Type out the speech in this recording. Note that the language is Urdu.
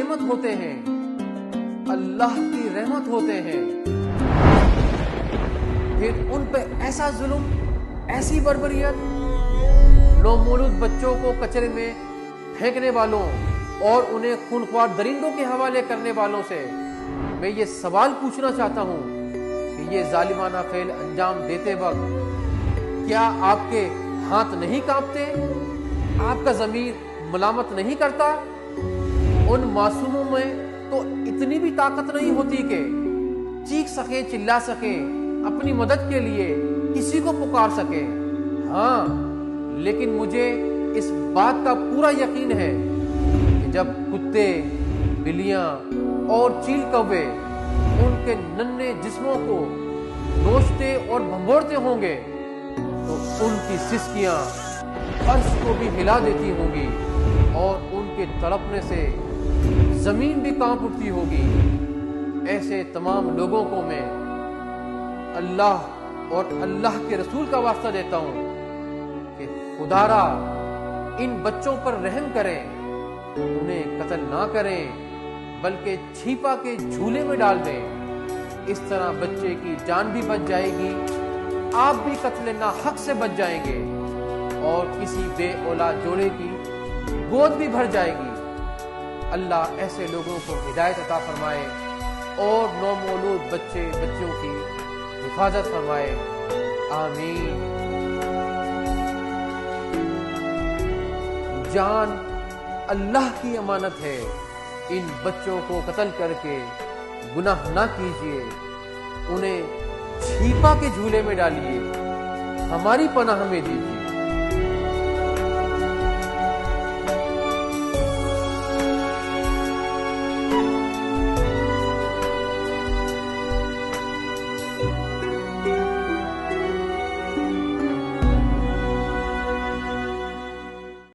نعمت ہوتے ہیں، اللہ کی رحمت ہوتے ہیں، پھر ان پہ ایسا ظلم، ایسی بربریت، نومولود بچوں کو کچرے میں پھینکنے والوں اور انہیں خونخوار درندوں کے حوالے کرنے والوں سے میں یہ سوال پوچھنا چاہتا ہوں کہ یہ ظالمانہ فعل انجام دیتے وقت کیا آپ کے ہاتھ نہیں کانپتے؟ آپ کا ضمیر ملامت نہیں کرتا؟ ان معصوموں میں تو اتنی بھی طاقت نہیں ہوتی کہ چیخ سکیں، چلا سکیں، اپنی مدد کے لیے کسی کو پکار سکیں۔ ہاں، لیکن مجھے اس بات کا پورا یقین ہے کہ جب کتے، بلیاں اور چیل کوے ان کے ننھے جسموں کو نوچتے اور بھنبوڑتے ہوں گے تو ان کی سسکیاں فرش کو بھی ہلا دیتی ہوں گی اور ان کے تڑپنے سے زمین بھی کانپ اٹھتی ہوگی۔ ایسے تمام لوگوں کو میں اللہ اور اللہ کے رسول کا واسطہ دیتا ہوں کہ خدا را ان بچوں پر رحم کریں، انہیں قتل نہ کریں بلکہ چھیپا کے جھولے میں ڈال دیں۔ اس طرح بچے کی جان بھی بچ جائے گی، آپ بھی قتل ناحق سے بچ جائیں گے اور کسی بے اولاد جوڑے کی گود بھی بھر جائے گی۔ اللہ ایسے لوگوں کو ہدایت عطا فرمائے اور نومولود بچوں کی حفاظت فرمائے، آمین۔ جان اللہ کی امانت ہے، ان بچوں کو قتل کر کے گناہ نہ کیجیے، انہیں چھیپا کے جھولے میں ڈالیے، ہماری پناہ میں دیجیے۔